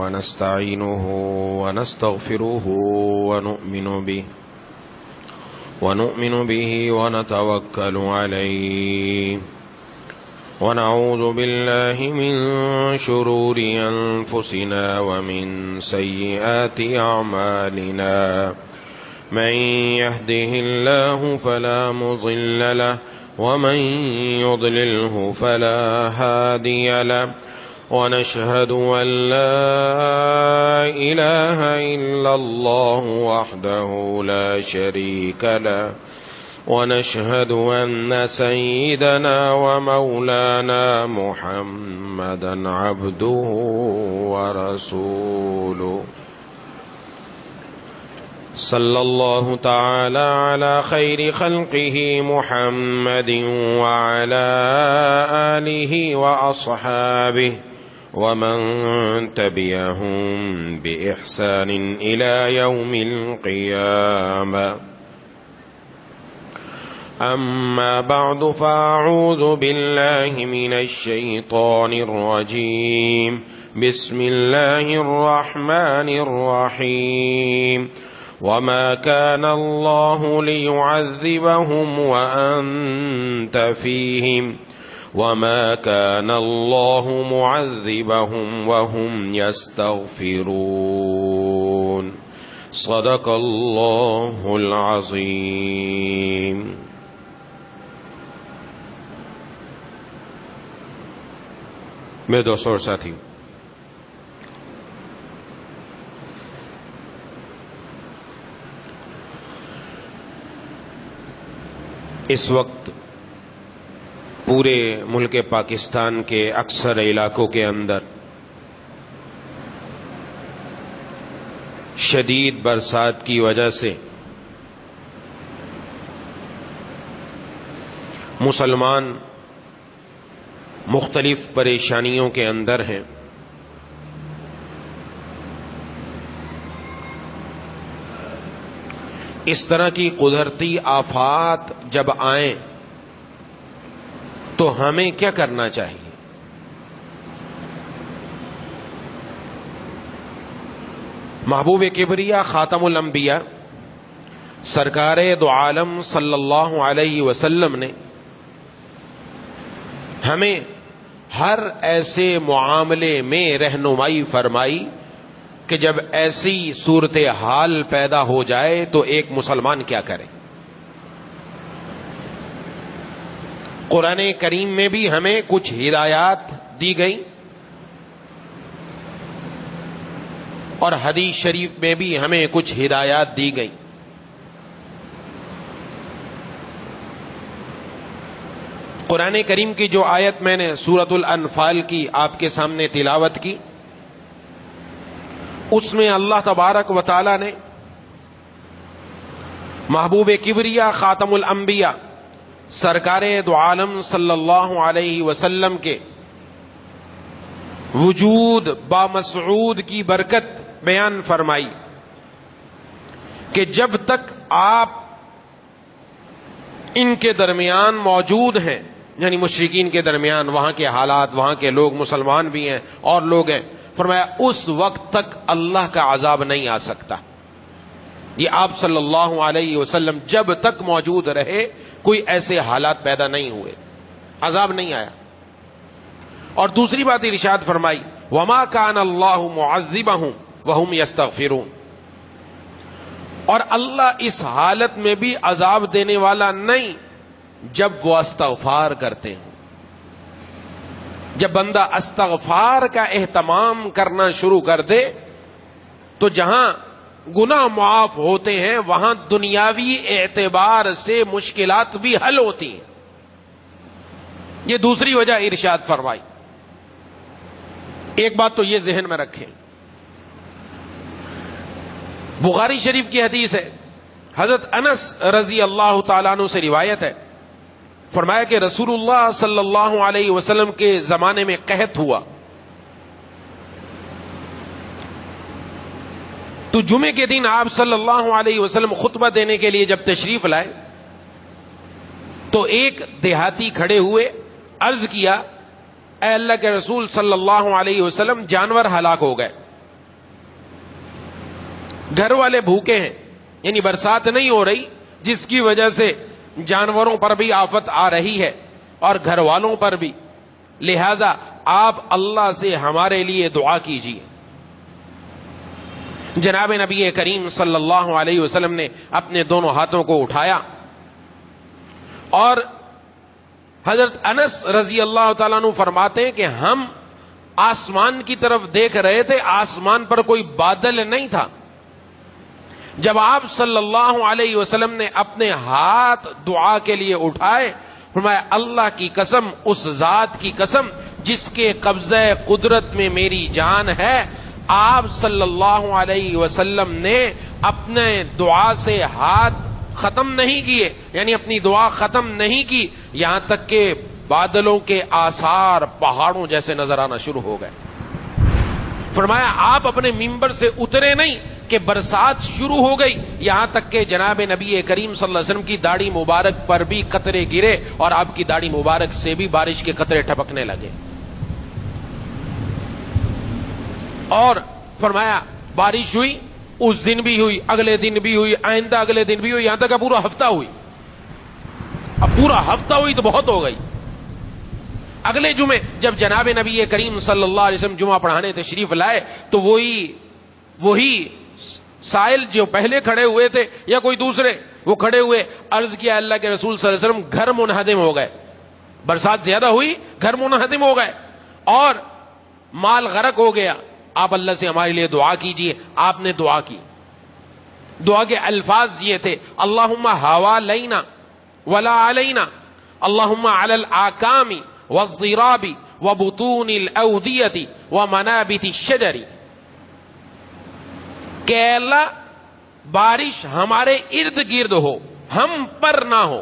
ونستعينه ونستغفره ونؤمن به ونتوكل عليه ونعوذ بالله من شرور أنفسنا ومن سيئات أعمالنا من يهده الله فلا مضل له ومن يضلله فلا هادي له ونشهد أن لا إله إلا الله وحده لا شريك له ونشهد أن سيدنا ومولانا محمدا عبده ورسوله صلى الله تعالى على خير خلقه محمد وعلى آله وأصحابه ومن تبعهم بإحسان إلى يوم القيامة أما بعد فأعوذ بالله من الشيطان الرجيم بسم الله الرحمن الرحيم وما كان الله ليعذبهم وأنت فيهم وما كان الله معذبهم وهم يستغفرون صدق الله العظيم. میرے دوستوں اور ساتھیوں، اس وقت پورے ملک پاکستان کے اکثر علاقوں کے اندر شدید برسات کی وجہ سے مسلمان مختلف پریشانیوں کے اندر ہیں. اس طرح کی قدرتی آفات جب آئیں تو ہمیں کیا کرنا چاہیے؟ محبوب کبریا خاتم الانبیاء سرکار دو عالم صلی اللہ علیہ وسلم نے ہمیں ہر ایسے معاملے میں رہنمائی فرمائی کہ جب ایسی صورتحال پیدا ہو جائے تو ایک مسلمان کیا کرے. قرآن کریم میں بھی ہمیں کچھ ہدایات دی گئی اور حدیث شریف میں بھی ہمیں کچھ ہدایات دی گئی. قرآن کریم کی جو آیت میں نے سورۃ الانفال کی آپ کے سامنے تلاوت کی، اس میں اللہ تبارک و تعالی نے محبوب کبریا خاتم الانبیاء سرکار دو عالم صلی اللہ علیہ وسلم کے وجود بامسعود کی برکت بیان فرمائی کہ جب تک آپ ان کے درمیان موجود ہیں، یعنی مشرکین کے درمیان، وہاں کے حالات، وہاں کے لوگ مسلمان بھی ہیں اور لوگ ہیں، فرمایا اس وقت تک اللہ کا عذاب نہیں آ سکتا. یہ آپ صلی اللہ علیہ وسلم جب تک موجود رہے کوئی ایسے حالات پیدا نہیں ہوئے، عذاب نہیں آیا. اور دوسری بات ارشاد فرمائی وما کان اللہ معذبہم وہم یستغفرون، اور اللہ اس حالت میں بھی عذاب دینے والا نہیں جب وہ استغفار کرتے ہیں. جب بندہ استغفار کا اہتمام کرنا شروع کر دے تو جہاں گناہ معاف ہوتے ہیں وہاں دنیاوی اعتبار سے مشکلات بھی حل ہوتی ہیں. یہ دوسری وجہ ارشاد فرمائی. ایک بات تو یہ ذہن میں رکھیں، بخاری شریف کی حدیث ہے، حضرت انس رضی اللہ تعالیٰ عنہ سے روایت ہے، فرمایا کہ رسول اللہ صلی اللہ علیہ وسلم کے زمانے میں قحط ہوا تو جمعے کے دن آپ صلی اللہ علیہ وسلم خطبہ دینے کے لیے جب تشریف لائے تو ایک دیہاتی کھڑے ہوئے، عرض کیا اے اللہ کے رسول صلی اللہ علیہ وسلم جانور ہلاک ہو گئے. گھر والے بھوکے ہیں، یعنی برسات نہیں ہو رہی، جس کی وجہ سے جانوروں پر بھی آفت آ رہی ہے اور گھر والوں پر بھی، لہذا آپ اللہ سے ہمارے لیے دعا کیجیے۔ جناب نبی کریم صلی اللہ علیہ وسلم نے اپنے دونوں ہاتھوں کو اٹھایا اور حضرت انس رضی اللہ تعالیٰ عنہ فرماتے ہیں کہ ہم آسمان کی طرف دیکھ رہے تھے، آسمان پر کوئی بادل نہیں تھا۔ جب آپ صلی اللہ علیہ وسلم نے اپنے ہاتھ دعا کے لیے اٹھائے، فرمایا اللہ کی قسم، اس ذات کی قسم جس کے قبضہ قدرت میں میری جان ہے، آپ صلی اللہ علیہ وسلم نے اپنے دعا سے ہاتھ ختم نہیں کیے، یعنی اپنی دعا ختم نہیں کی، یہاں تک کہ بادلوں کے آثار پہاڑوں جیسے نظر آنا شروع ہو گئے۔ فرمایا آپ اپنے ممبر سے اترے نہیں کہ برسات شروع ہو گئی، یہاں تک کہ جناب نبی کریم صلی اللہ علیہ وسلم کی داڑھی مبارک پر بھی قطرے گرے اور آپ کی داڑھی مبارک سے بھی بارش کے قطرے ٹپکنے لگے۔ اور فرمایا بارش ہوئی، اس دن بھی ہوئی، اگلے دن بھی ہوئی، آئندہ اگلے دن بھی ہوئی، یہاں تک پورا ہفتہ ہوئی۔ اب پورا ہفتہ ہوئی تو بہت ہو گئی۔ اگلے جمعے جب جناب نبی کریم صلی اللہ علیہ وسلم جمعہ پڑھانے تشریف لائے تو وہی سائل جو پہلے کھڑے ہوئے تھے یا کوئی دوسرے، وہ کھڑے ہوئے، عرض کیا اللہ کے رسول صلی اللہ علیہ وسلم گھر منہدم ہو گئے، برسات زیادہ ہوئی، گھر منہدم ہو گئے اور مال غرق ہو گیا، آپ اللہ سے ہمارے لیے دعا کیجئے۔ آپ نے دعا کی، دعا کے الفاظ یہ تھے، اللہم حوالینا ولا علینا، اللہم علی الاکام والضراب وبطون الاودیۃ ومنابت الشجر، کہ اللہ بارش ہمارے ارد گرد ہو، ہم پر نہ ہو،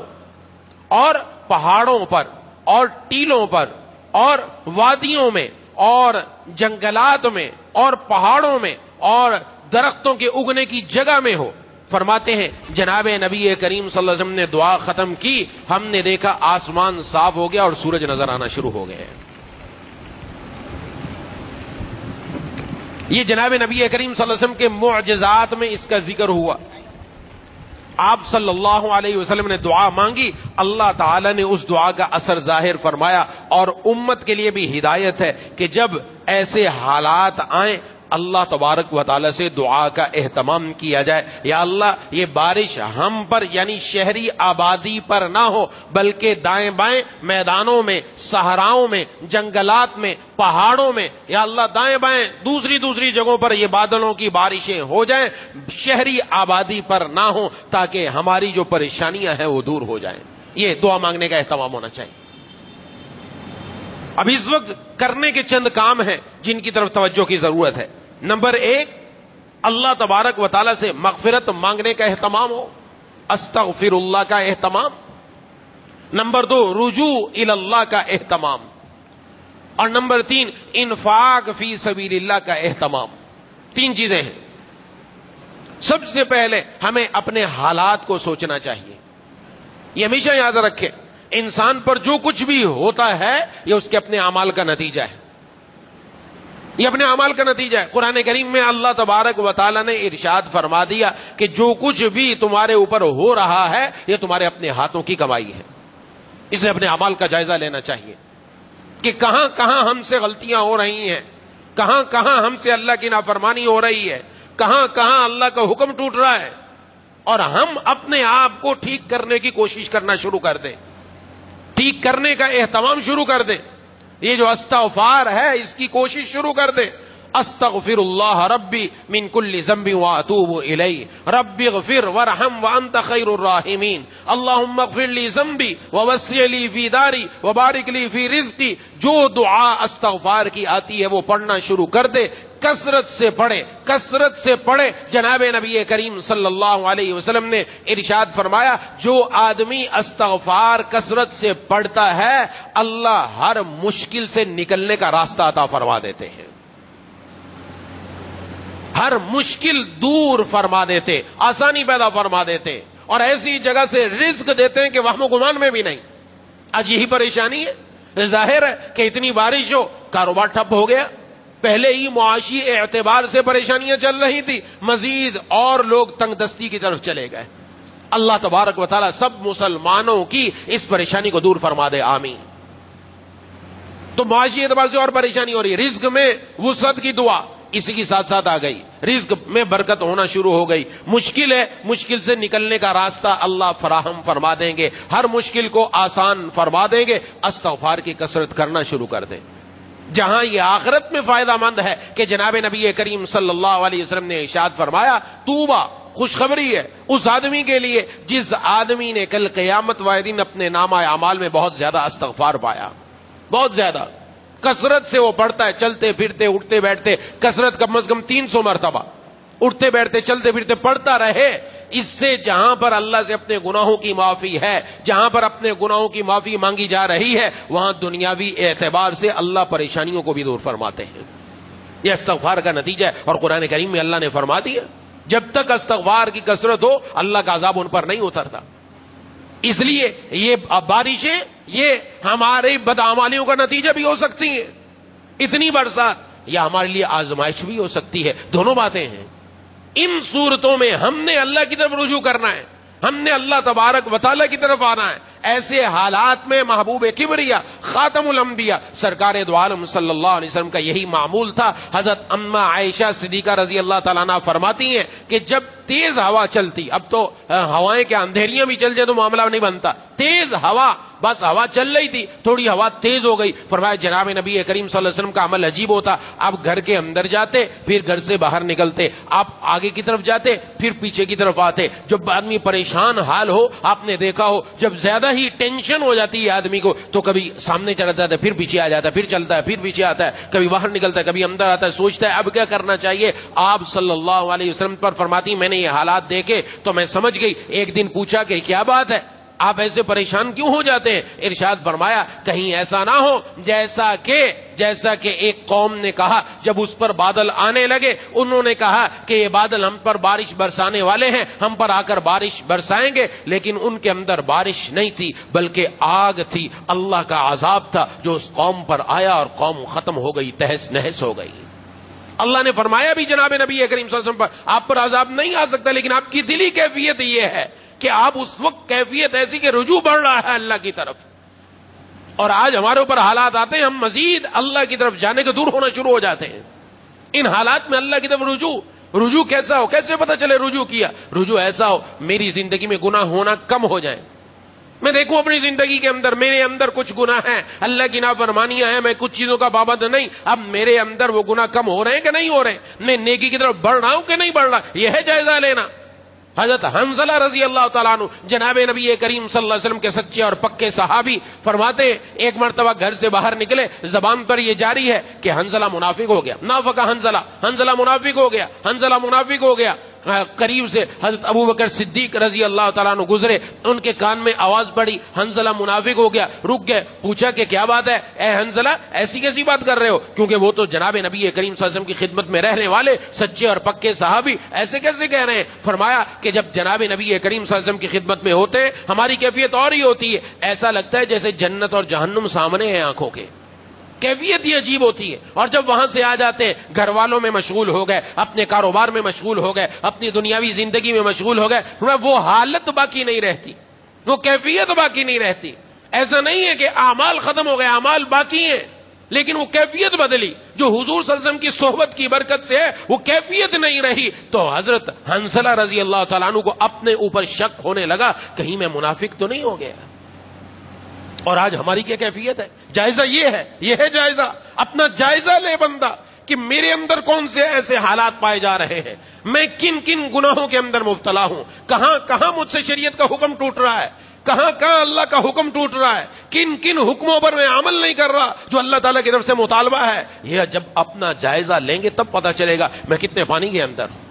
اور پہاڑوں پر اور ٹیلوں پر اور وادیوں میں اور جنگلات میں اور پہاڑوں میں اور درختوں کے اگنے کی جگہ میں ہو۔ فرماتے ہیں جناب نبی کریم صلی اللہ علیہ وسلم نے دعا ختم کی، ہم نے دیکھا آسمان صاف ہو گیا اور سورج نظر آنا شروع ہو گئے۔ یہ جناب نبی کریم صلی اللہ علیہ وسلم کے معجزات میں اس کا ذکر ہوا۔ آپ صلی اللہ علیہ وسلم نے دعا مانگی، اللہ تعالی نے اس دعا کا اثر ظاہر فرمایا، اور امت کے لیے بھی ہدایت ہے کہ جب ایسے حالات آئیں اللہ تبارک و تعالی سے دعا کا اہتمام کیا جائے، یا اللہ یہ بارش ہم پر یعنی شہری آبادی پر نہ ہو، بلکہ دائیں بائیں میدانوں میں، صحراؤں میں، جنگلات میں، پہاڑوں میں، یا اللہ دائیں بائیں دوسری جگہوں پر یہ بادلوں کی بارشیں ہو جائیں، شہری آبادی پر نہ ہو، تاکہ ہماری جو پریشانیاں ہیں وہ دور ہو جائیں۔ یہ دعا مانگنے کا اہتمام ہونا چاہیے۔ اب اس وقت کرنے کے چند کام ہیں جن کی طرف توجہ کی ضرورت ہے۔ نمبر 1، اللہ تبارک و تعالی سے مغفرت مانگنے کا اہتمام ہو، استغفر اللہ کا اہتمام۔ نمبر 2، رجوع الی اللہ کا اہتمام، اور نمبر 3، انفاق فی سبیل اللہ کا اہتمام۔ 3 چیزیں ہیں۔ سب سے پہلے ہمیں اپنے حالات کو سوچنا چاہیے۔ یہ ہمیشہ یاد رکھیں، انسان پر جو کچھ بھی ہوتا ہے یہ اس کے اپنے اعمال کا نتیجہ ہے، یہ اپنے اعمال کا نتیجہ ہے۔ قرآن کریم میں اللہ تبارک و تعالی نے ارشاد فرما دیا کہ جو کچھ بھی تمہارے اوپر ہو رہا ہے یہ تمہارے اپنے ہاتھوں کی کمائی ہے، اس لیے اپنے اعمال کا جائزہ لینا چاہیے کہ کہاں کہاں ہم سے غلطیاں ہو رہی ہیں، کہاں کہاں ہم سے اللہ کی نافرمانی ہو رہی ہے، کہاں کہاں اللہ کا حکم ٹوٹ رہا ہے، اور ہم اپنے آپ کو ٹھیک کرنے کی کوشش کرنا شروع کر دیں، ٹھیک کرنے کا اہتمام شروع کر دیں۔ یہ جو استغفار ہے اس کی کوشش شروع کر دیں۔ استغفر اللہ ربی من کل ذنب واتوب الیہ ربی اغفر وارحم وانت خیر الراحمین اللہم اغفر لی ذنبی ووسع لی فی داری وبارک لی فی رزقی۔ جو دعا استغفار کی آتی ہے وہ پڑھنا شروع کر دے، کثرت سے پڑھے، کثرت سے پڑھے۔ جناب نبی کریم صلی اللہ علیہ وسلم نے ارشاد فرمایا جو آدمی استغفار کثرت سے پڑھتا ہے اللہ ہر مشکل سے نکلنے کا راستہ عطا فرما دیتے ہیں، ہر مشکل دور فرما دیتے، آسانی پیدا فرما دیتے، اور ایسی جگہ سے رزق دیتے ہیں کہ وہم و گمان میں بھی نہیں۔ آج یہی پریشانی ہے، ظاہر ہے کہ اتنی بارش ہو، کاروبار ٹھپ ہو گیا، پہلے ہی معاشی اعتبار سے پریشانیاں چل رہی تھی، مزید اور لوگ تنگ دستی کی طرف چلے گئے۔ اللہ تبارک و تعالیٰ سب مسلمانوں کی اس پریشانی کو دور فرما دے، آمین۔ تو معاشی اعتبار سے اور پریشانی ہو رہی ہے، رزق میں وسعت کی دعا اسی کے ساتھ ساتھ آ گئی، رزق میں برکت ہونا شروع ہو گئی۔ مشکل ہے، مشکل سے نکلنے کا راستہ اللہ فراہم فرما دیں گے، ہر مشکل کو آسان فرما دیں گے۔ استغفار کی کثرت کرنا شروع کر دیں۔ جہاں یہ آخرت میں فائدہ مند ہے کہ جناب نبی کریم صلی اللہ علیہ وسلم نے ارشاد فرمایا، توبہ، خوشخبری ہے اس آدمی کے لیے جس آدمی نے کل قیامت والے دن اپنے نامہ اعمال میں بہت زیادہ استغفار پایا، بہت زیادہ کثرت سے وہ پڑھتا ہے، چلتے پھرتے اٹھتے بیٹھتے، کثرت کم از کم 300 مرتبہ اٹھتے بیٹھتے چلتے پھرتے پڑھتا رہے۔ اس سے جہاں پر اللہ سے اپنے گناہوں کی معافی ہے، جہاں پر اپنے گناہوں کی معافی مانگی جا رہی ہے، وہاں دنیاوی اعتبار سے اللہ پریشانیوں کو بھی دور فرماتے ہیں۔ یہ استغفار کا نتیجہ ہے، اور قرآن کریم میں اللہ نے فرما دیا جب تک استغفار کی کثرت ہو اللہ کا عذاب ان پر نہیں اترتا۔ اس لیے یہ بارشیں یہ ہماری بدعمالیوں کا نتیجہ بھی ہو سکتی ہیں، اتنی برسات یا ہمارے لیے آزمائش بھی ہو سکتی ہے، دونوں باتیں ہیں۔ ان صورتوں میں ہم نے اللہ کی طرف رجوع کرنا ہے، ہم نے اللہ تبارک و تعالیٰ کی طرف آنا ہے۔ ایسے حالات میں محبوب کبریا خاتم الانبیاء سرکار دو عالم صلی اللہ علیہ وسلم کا یہی معمول تھا۔ حضرت اما عائشہ صدیقہ رضی اللہ تعالیٰ عنہ فرماتی ہیں کہ جب تیز ہوا چلتی، اب تو ہوائیں کے اندھیریاں بھی چل جائے تو معاملہ نہیں بنتا، تیز ہوا، بس ہوا چل رہی تھی، تھوڑی ہوا تیز ہو گئی، فرمایا جناب نبی کریم صلی اللہ علیہ وسلم کا عمل عجیب ہوتا، آپ گھر کے اندر جاتے پھر گھر سے باہر نکلتے، آپ آگے کی طرف جاتے پھر پیچھے کی طرف آتے۔ جب آدمی پریشان حال ہو، آپ نے دیکھا ہو جب زیادہ ہی ٹینشن ہو جاتی ہے آدمی کو تو کبھی سامنے چلا جاتا ہے، پھر پیچھے آ جاتا ہے، پھر چلتا ہے، پھر پیچھے آتا ہے، کبھی باہر نکلتا ہے، کبھی اندر آتا ہے، سوچتا ہے اب کیا کرنا چاہیے۔ آپ صلی اللہ علیہ وسلم پر فرماتی میں نے یہ حالات دیکھے تو میں سمجھ گئی۔ ایک دن پوچھا کہ کیا بات ہے، آپ ایسے پریشان کیوں ہو جاتے ہیں؟ ارشاد فرمایا کہیں ایسا نہ ہو جیسا کہ ایک قوم نے کہا جب اس پر بادل آنے لگے، انہوں نے کہا کہ یہ بادل ہم پر بارش برسانے والے ہیں، ہم پر آ کر بارش برسائیں گے، لیکن ان کے اندر بارش نہیں تھی بلکہ آگ تھی، اللہ کا عذاب تھا جو اس قوم پر آیا اور قوم ختم ہو گئی، تہس نہس ہو گئی۔ اللہ نے فرمایا بھی جناب نبی کریم صلی اللہ علیہ وسلم پر آپ پر عذاب نہیں آ سکتا، لیکن آپ کی دلی کیفیت یہ ہے کہ آپ اس وقت کیفیت ایسی کہ رجوع بڑھ رہا ہے اللہ کی طرف، اور آج ہمارے اوپر حالات آتے ہیں ہم مزید اللہ کی طرف جانے کے دور ہونا شروع ہو جاتے ہیں۔ ان حالات میں اللہ کی طرف رجوع کیسا ہو، کیسے پتہ چلے رجوع کیا؟ رجوع ایسا ہو میری زندگی میں گناہ ہونا کم ہو جائے، میں دیکھوں اپنی زندگی کے اندر میرے اندر کچھ گناہ ہیں، اللہ کی نافرمانیاں ہیں، میں کچھ چیزوں کا پابند نہیں، اب میرے اندر وہ گناہ کم ہو رہے ہیں کہ نہیں ہو رہے ہیں، میں نیکی کی طرف بڑھ رہا ہوں کہ نہیں بڑھ رہا، یہ ہے جائزہ لینا۔ حضرت حنظلہ رضی اللہ تعالیٰ عنہ جناب نبی کریم صلی اللہ علیہ وسلم کے سچے اور پکے صحابی فرماتے ہیں ایک مرتبہ گھر سے باہر نکلے، زبان پر یہ جاری ہے کہ حنظلہ منافق ہو گیا، نافقہ حنظلہ منافق ہو گیا، حنظلہ منافق ہو گیا۔ قریب سے حضرت ابوبکر صدیق رضی اللہ تعالیٰ عنہ گزرے، ان کے کان میں آواز پڑی حنظلہ منافق ہو گیا، رک گئے، پوچھا کہ کیا بات ہے اے حنظلہ، ایسی کیسی بات کر رہے ہو؟ کیونکہ وہ تو جناب نبی کریم صلی اللہ علیہ وسلم کی خدمت میں رہنے والے سچے اور پکے صحابی ایسے کیسے کہہ رہے ہیں؟ فرمایا کہ جب جناب نبی کریم صلی اللہ علیہ وسلم کی خدمت میں ہوتے ہیں ہماری کیفیت اور ہی ہوتی ہے، ایسا لگتا ہے جیسے جنت اور جہنم سامنے ہیں آنکھوں کے، کیفیت ہی عجیب ہوتی ہے۔ اور جب وہاں سے آ جاتے ہیں گھر والوں میں مشغول ہو گئے، اپنے کاروبار میں مشغول ہو گئے، اپنی دنیاوی زندگی میں مشغول ہو گئے، وہ حالت باقی نہیں رہتی، وہ کیفیت باقی نہیں رہتی۔ ایسا نہیں ہے کہ اعمال ختم ہو گئے، اعمال باقی ہیں لیکن وہ کیفیت بدلی، جو حضور صلی اللہ علیہ وسلم کی صحبت کی برکت سے ہے وہ کیفیت نہیں رہی۔ تو حضرت حنظلہ رضی اللہ تعالیٰ عنہ کو اپنے اوپر شک ہونے لگا کہیں میں منافق تو نہیں ہو گیا۔ اور آج ہماری کیا کیفیت ہے؟ جائزہ یہ ہے جائزہ، اپنا جائزہ لے بندہ کہ میرے اندر کون سے ایسے حالات پائے جا رہے ہیں، میں کن کن گناہوں کے اندر مبتلا ہوں، کہاں کہاں مجھ سے شریعت کا حکم ٹوٹ رہا ہے، کہاں کہاں اللہ کا حکم ٹوٹ رہا ہے، کن کن حکموں پر میں عمل نہیں کر رہا جو اللہ تعالیٰ کی طرف سے مطالبہ ہے۔ یہ جب اپنا جائزہ لیں گے تب پتہ چلے گا میں کتنے پانی کے اندر ہوں۔